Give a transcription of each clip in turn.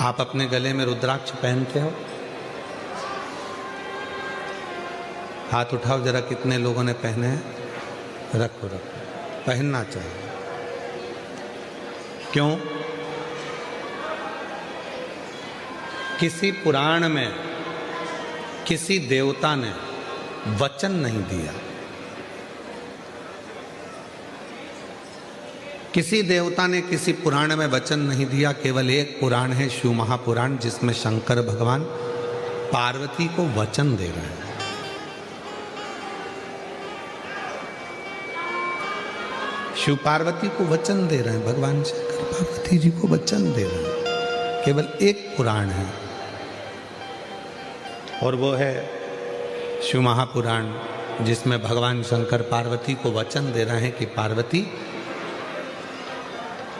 आप अपने गले में रुद्राक्ष पहनते हो? हाथ उठाओ जरा, कितने लोगों ने पहने हैं? रखो रखो, पहनना चाहिए। क्यों? किसी पुराण में किसी देवता ने वचन नहीं दिया, किसी देवता ने किसी पुराण में वचन नहीं दिया। केवल एक पुराण है, शिव महापुराण, जिसमें शंकर भगवान पार्वती को वचन दे रहे हैं। शिव पार्वती को वचन दे रहे हैं, भगवान शंकर पार्वती जी को वचन दे रहे हैं। केवल एक पुराण है और वो है शिव महापुराण, जिसमें भगवान शंकर पार्वती को वचन दे रहे हैं कि पार्वती,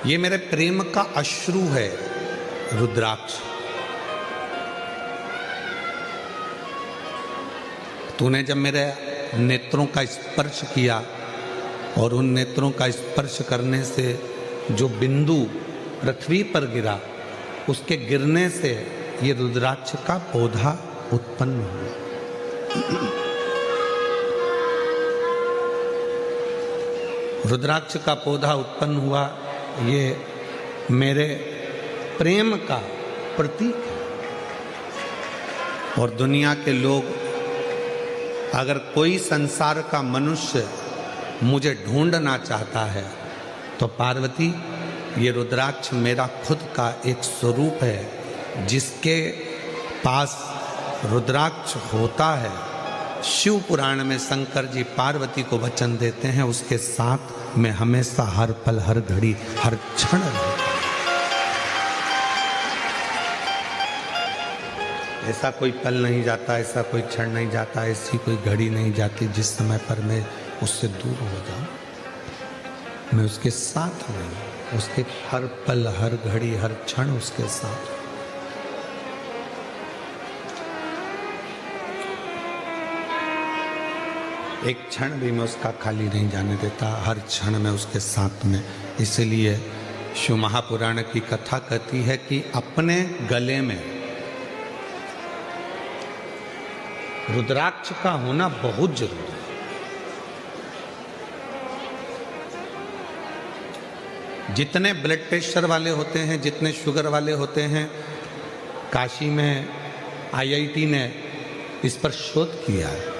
ये मेरे प्रेम का अश्रु है रुद्राक्ष। तूने जब मेरे नेत्रों का स्पर्श किया और उन नेत्रों का स्पर्श करने से जो बिंदु पृथ्वी पर गिरा, उसके गिरने से ये रुद्राक्ष का पौधा उत्पन्न हुआ। रुद्राक्ष का पौधा उत्पन्न हुआ, ये मेरे प्रेम का प्रतीक है। और दुनिया के लोग, अगर कोई संसार का मनुष्य मुझे ढूंढना चाहता है तो पार्वती, ये रुद्राक्ष मेरा खुद का एक स्वरूप है। जिसके पास रुद्राक्ष होता है, शिव पुराण में शंकर जी पार्वती को वचन देते हैं, उसके साथ मैं हमेशा हर पल, हर घड़ी, हर क्षण रहूं। ऐसा कोई पल नहीं जाता, ऐसा कोई क्षण नहीं जाता, ऐसी कोई घड़ी नहीं जाती जिस समय पर मैं उससे दूर हो जाऊं। मैं उसके साथ रहूं, उसके हर पल, हर घड़ी, हर क्षण उसके साथ। एक क्षण भी मैं उसका खाली नहीं जाने देता, हर क्षण में उसके साथ में। इसलिए शिव महापुराण की कथा कहती है कि अपने गले में रुद्राक्ष का होना बहुत जरूरी है। जितने ब्लड प्रेशर वाले होते हैं, जितने शुगर वाले होते हैं, काशी में आईआईटी ने इस पर शोध किया है।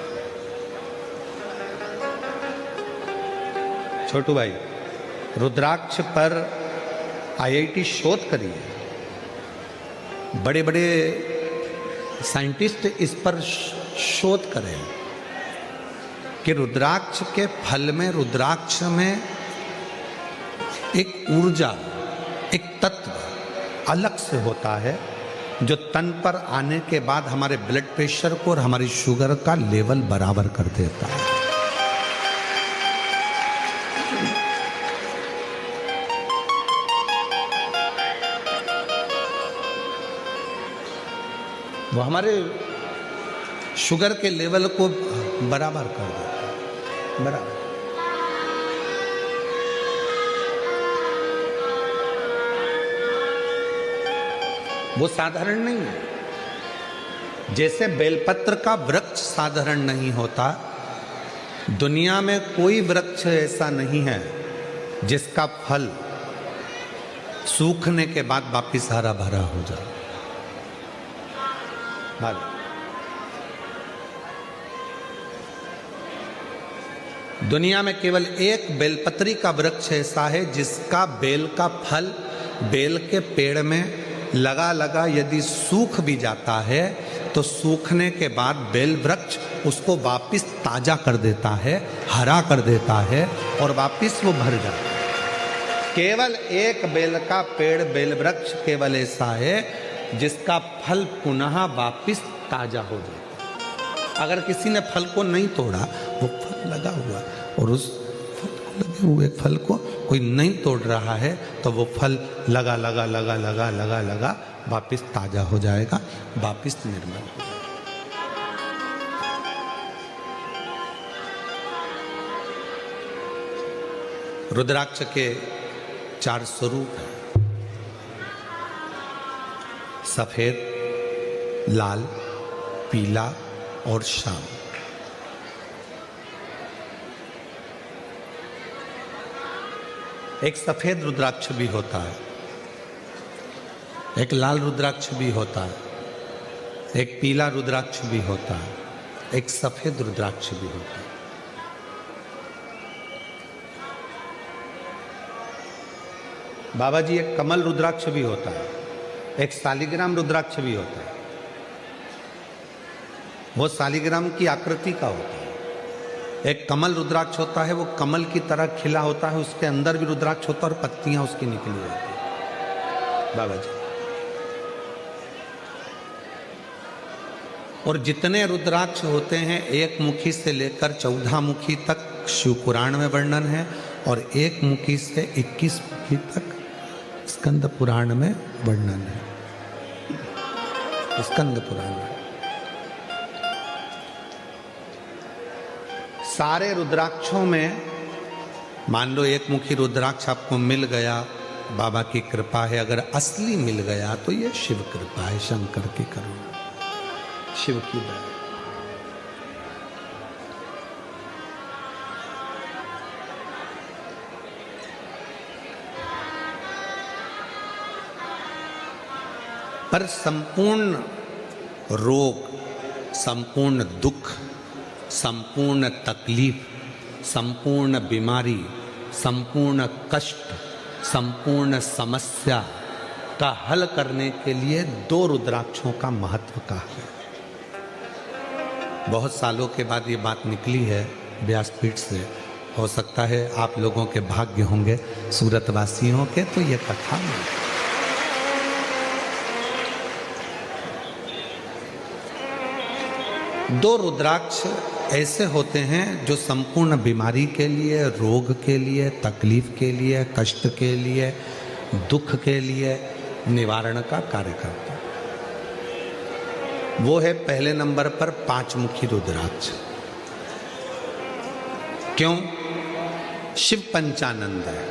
छोटू भाई, रुद्राक्ष पर आईआईटी शोध करी है। बड़े बड़े साइंटिस्ट इस पर शोध करें कि रुद्राक्ष के फल में, रुद्राक्ष में एक ऊर्जा, एक तत्व अलग से होता है, जो तन पर आने के बाद हमारे ब्लड प्रेशर को और हमारी शुगर का लेवल बराबर कर देता है। वो हमारे शुगर के लेवल को बराबर कर देता है, बराबर। वो साधारण नहीं है। जैसे बेलपत्र का वृक्ष साधारण नहीं होता, दुनिया में कोई वृक्ष ऐसा नहीं है जिसका फल सूखने के बाद वापिस हरा भरा हो जाए। दुनिया में केवल एक बेलपत्री का वृक्ष ऐसा है जिसका बेल का फल बेल के पेड़ में लगा लगा यदि सूख भी जाता है तो सूखने के बाद बेल वृक्ष उसको वापिस ताजा कर देता है, हरा कर देता है और वापिस वो भर जाता है। केवल एक बेल का पेड़, बेल वृक्ष केवल ऐसा है जिसका फल पुनः वापिस ताजा हो जाए। अगर किसी ने फल को नहीं तोड़ा, वो फल लगा हुआ और उस फल को, लगे हुए फल को कोई नहीं तोड़ रहा है, तो वो फल लगा लगा लगा लगा लगा लगा वापिस ताजा हो जाएगा, वापिस निर्मल हो जाएगा। रुद्राक्ष के 4 स्वरूप हैं। सफेद, लाल, पीला और श्याम। एक सफेद रुद्राक्ष भी होता है, एक लाल रुद्राक्ष भी होता है, एक पीला रुद्राक्ष भी होता है, एक सफेद रुद्राक्ष भी होता है। बाबा जी, एक कमल रुद्राक्ष भी होता है, एक शालिग्राम रुद्राक्ष भी होता है। वो शालिग्राम की आकृति का होता है। एक कमल रुद्राक्ष होता है, वो कमल की तरह खिला होता है, उसके अंदर भी रुद्राक्ष होता है और पत्तियां उसकी निकली होती है बाबा जी। और जितने रुद्राक्ष होते हैं, एक मुखी से लेकर 14 मुखी तक शिव पुराण में वर्णन है, और एक मुखी से 21 मुखी तक स्कंद पुराण में वर्णन है। स्कंद पुराण में सारे रुद्राक्षों में, मान लो एक मुखी रुद्राक्ष आपको मिल गया, बाबा की कृपा है। अगर असली मिल गया तो ये शिव कृपा है, शंकर की करुणा, शिव की दया। पर संपूर्ण रोग, संपूर्ण दुख, संपूर्ण तकलीफ, संपूर्ण बीमारी, संपूर्ण कष्ट, संपूर्ण समस्या का हल करने के लिए 2 रुद्राक्षों का महत्व का है। बहुत सालों के बाद ये बात निकली है व्यासपीठ से। हो सकता है आप लोगों के भाग्य होंगे, सूरत वासियों के, तो ये कथा है। दो रुद्राक्ष ऐसे होते हैं जो संपूर्ण बीमारी के लिए, रोग के लिए, तकलीफ के लिए, कष्ट के लिए, दुख के लिए निवारण का कार्य करते हैं। वो है पहले नंबर पर 5 मुखी रुद्राक्ष। क्यों? शिव पंचानंद है।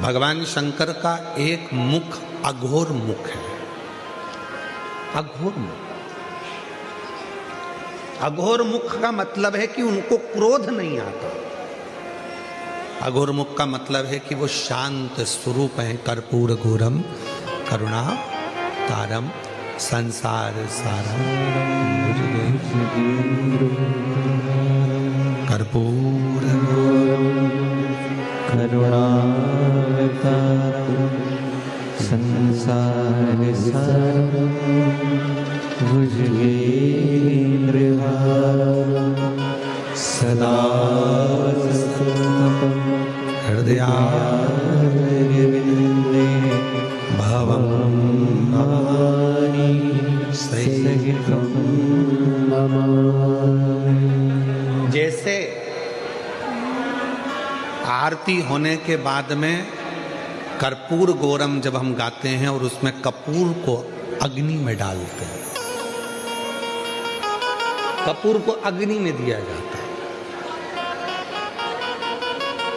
भगवान शंकर का एक मुख अघोर मुख है। अघोर मुख, अघोर मुख का मतलब है कि उनको क्रोध नहीं आता। अघोर मुख का मतलब है कि वो शांत स्वरूप हैं। कर्पूर घोरम करुणा तारम संसार सारम, कर्पूर करुणा संसार सारम, भुजगेन्द्रहारम सदा हृदयारविन्दे भवं भवानी सहितं नमामि। जैसे आरती होने के बाद में कर्पूर गौरम जब हम गाते हैं और उसमें कपूर को अग्नि में डालते हैं, कपूर को अग्नि में दिया जाता है।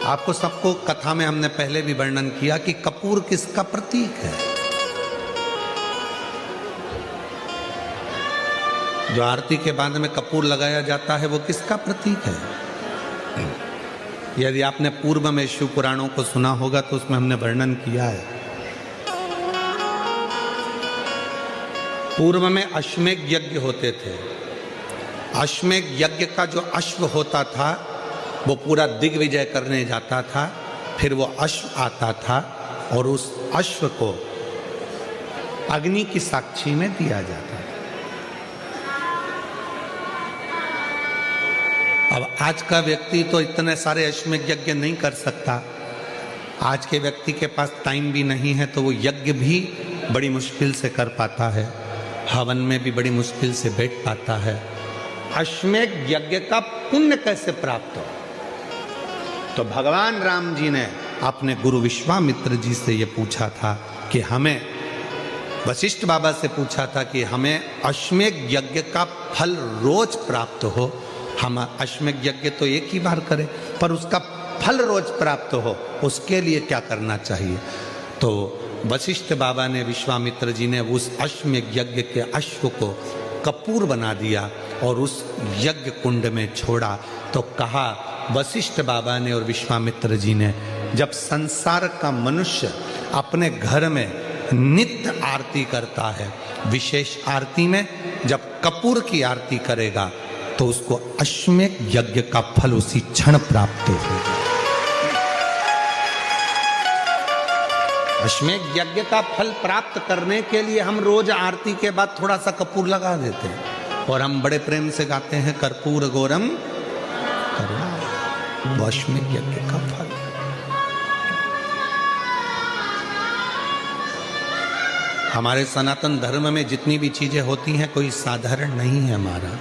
आपको सबको कथा में हमने पहले भी वर्णन किया कि कपूर किसका प्रतीक है। जो आरती के बाद में कपूर लगाया जाता है वो किसका प्रतीक है? यदि आपने पूर्व में शिव पुराणों को सुना होगा तो उसमें हमने वर्णन किया है। पूर्व में अश्वमेध यज्ञ होते थे। अश्वमेध यज्ञ का जो अश्व होता था वो पूरा दिग्विजय करने जाता था। फिर वो अश्व आता था और उस अश्व को अग्नि की साक्षी में दिया जाता था। अब आज का व्यक्ति तो इतने सारे अश्वमेध यज्ञ नहीं कर सकता। आज के व्यक्ति के पास टाइम भी नहीं है, तो वो यज्ञ भी बड़ी मुश्किल से कर पाता है, हवन में भी बड़ी मुश्किल से बैठ पाता है। अश्वमेध यज्ञ का पुण्य कैसे प्राप्त हो? तो भगवान राम जी ने अपने गुरु विश्वामित्र जी से ये पूछा था कि हमें, वशिष्ठ बाबा से पूछा था कि हमें अश्वमेध यज्ञ का फल रोज प्राप्त हो। हम अश्वमेध यज्ञ तो एक ही बार करें, पर उसका फल रोज प्राप्त हो, उसके लिए क्या करना चाहिए? तो वशिष्ठ बाबा ने, विश्वामित्र जी ने उस अश्वमेध यज्ञ के अश्व को कपूर बना दिया और उस यज्ञ कुंड में छोड़ा। तो कहा वशिष्ठ बाबा ने और विश्वामित्र जी ने, जब संसार का मनुष्य अपने घर में नित्य आरती करता है, विशेष आरती में जब कपूर की आरती करेगा तो उसको अश्वमेध यज्ञ का फल उसी क्षण प्राप्त होगा। अश्वमेध यज्ञ का फल प्राप्त करने के लिए हम रोज आरती के बाद थोड़ा सा कपूर लगा देते हैं और हम बड़े प्रेम से गाते हैं कर्पूर गौरम करुणा। अश्वमेध यज्ञ का फल। हमारे सनातन धर्म में जितनी भी चीजें होती हैं कोई साधारण नहीं है हमारा।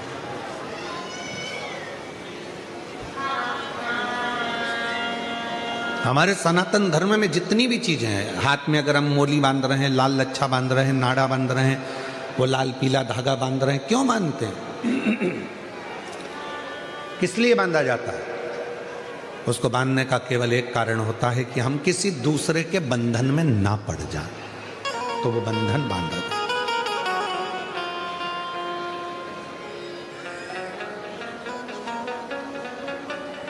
हमारे सनातन धर्म में जितनी भी चीजें हैं, हाथ में अगर हम मोली बांध रहे हैं, लाल लच्छा बांध रहे हैं, नाड़ा बांध रहे हैं, वो लाल पीला धागा बांध रहे हैं, क्यों बांधते हैं? किस लिए बांधा जाता है? उसको बांधने का केवल एक कारण होता है कि हम किसी दूसरे के बंधन में ना पड़ जाएं, तो वो बंधन बांधा जाता है।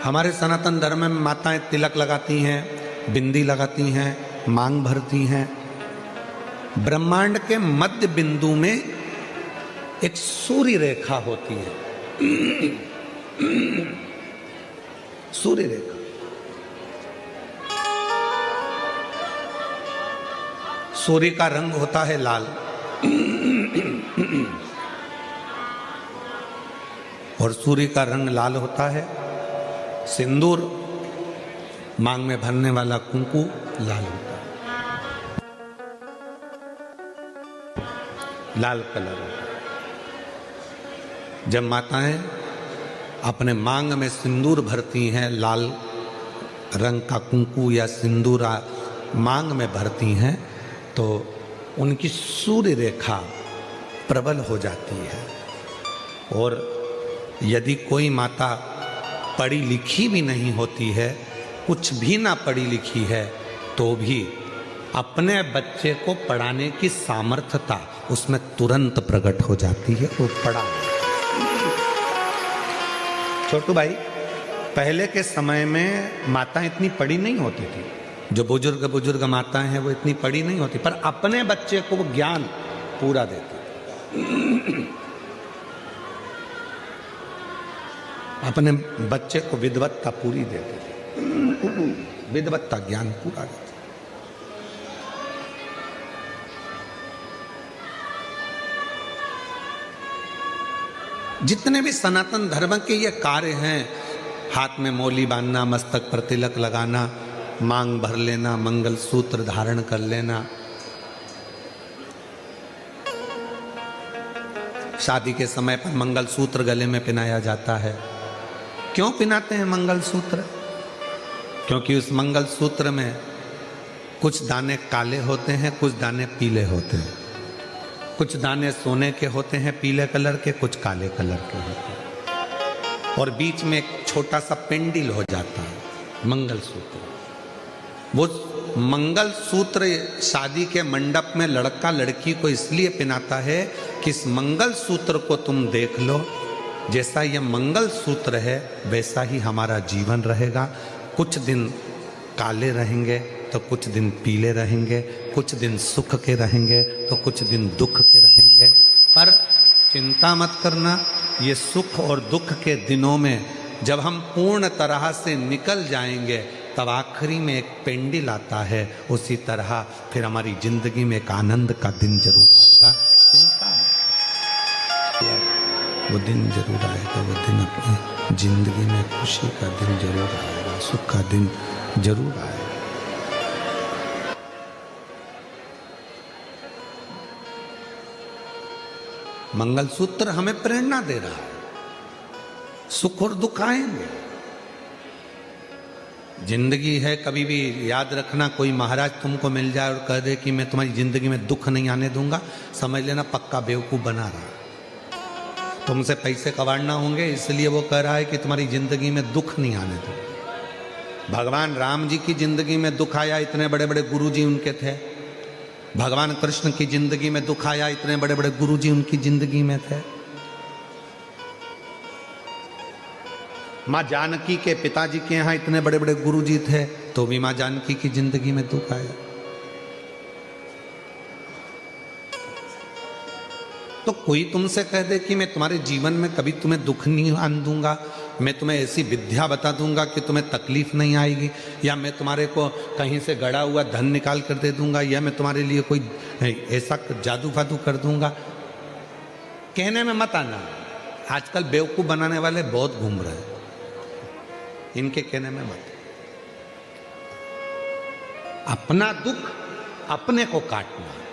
हमारे सनातन धर्म में माताएं तिलक लगाती हैं, बिंदी लगाती हैं, मांग भरती हैं। ब्रह्मांड के मध्य बिंदु में एक सूर्य रेखा होती है। सूर्य रेखा सूर्य का रंग होता है लाल और सूर्य का रंग लाल होता है। सिंदूर, मांग में भरने वाला कुंकू लाल होता है, लाल कलर होता है। जब माताएं अपने मांग में सिंदूर भरती हैं, लाल रंग का कुंकू या सिंदूर मांग में भरती हैं, तो उनकी सूर्य रेखा प्रबल हो जाती है। और यदि कोई माता पढ़ी लिखी भी नहीं होती है, कुछ भी ना पढ़ी लिखी है, तो भी अपने बच्चे को पढ़ाने की सामर्थ्यता उसमें तुरंत प्रकट हो जाती है। वो पढ़ा। छोटू भाई, पहले के समय में माता इतनी पढ़ी नहीं होती थी। जो बुजुर्ग माताएं हैं वो इतनी पढ़ी नहीं होती, पर अपने बच्चे को वो ज्ञान पूरा देती। अपने बच्चे को विद्वत्ता पूरी देते थे, विद्वत्ता ज्ञान पूरा देते। जितने भी सनातन धर्म के ये कार्य हैं, हाथ में मोली बांधना, मस्तक पर तिलक लगाना, मांग भर लेना, मंगल सूत्र धारण कर लेना, शादी के समय पर मंगल सूत्र गले में पहनाया जाता है। क्यों पहनाते हैं मंगल सूत्र? क्योंकि उस मंगल सूत्र में कुछ दाने काले होते हैं, कुछ दाने पीले होते हैं। कुछ दाने सोने के होते हैं पीले कलर के, कुछ काले कलर के होते हैं, और बीच में एक छोटा सा पेंडिल हो जाता है, मंगल सूत्र। वो मंगल सूत्र शादी के मंडप में लड़का लड़की को इसलिए पहनाता है कि इस मंगल सूत्र को तुम देख लो, जैसा ये मंगल सूत्र है वैसा ही हमारा जीवन रहेगा। कुछ दिन काले रहेंगे तो कुछ दिन पीले रहेंगे, कुछ दिन सुख के रहेंगे तो कुछ दिन दुख के रहेंगे। पर चिंता मत करना, ये सुख और दुख के दिनों में जब हम पूर्ण तरह से निकल जाएंगे तब आखिरी में एक पेंडिल आता है। उसी तरह फिर हमारी जिंदगी में एक आनंद का दिन जरूर आएगा। चिंता मत, वो दिन जरूर आएगा। वो दिन अपनी जिंदगी में खुशी का दिन जरूर आएगा, सुख का दिन जरूर आएगा। मंगलसूत्र हमें प्रेरणा दे रहा है। सुख और दुख आएंगे, जिंदगी है। कभी भी याद रखना, कोई महाराज तुमको मिल जाए और कह दे कि मैं तुम्हारी जिंदगी में दुख नहीं आने दूंगा, समझ लेना पक्का बेवकूफ बना रहा। तुमसे पैसे कमाना होंगे इसलिए वो कह रहा है कि तुम्हारी जिंदगी में दुख नहीं आने दो। भगवान राम जी की जिंदगी में दुख आया, इतने बड़े बड़े गुरु जी उनके थे, भगवान कृष्ण की जिंदगी में दुख आया, इतने बड़े बड़े गुरुजी उनकी जिंदगी में थे। माँ जानकी के पिताजी के यहाँ इतने बड़े बड़े गुरुजी थे, तो भी माँ जानकी की जिंदगी में दुख आया। तो कोई तुमसे कह दे कि मैं तुम्हारे जीवन में कभी तुम्हें दुख नहीं आने दूंगा, मैं तुम्हें ऐसी विद्या बता दूंगा कि तुम्हें तकलीफ नहीं आएगी, या मैं तुम्हारे को कहीं से गड़ा हुआ धन निकाल कर दे दूंगा, या मैं तुम्हारे लिए कोई ऐसा जादू फादू कर दूंगा, कहने में मत आना। आजकल बेवकूफ बनाने वाले बहुत घूम रहे हैं, इनके कहने में मत। अपना दुख अपने को काटना।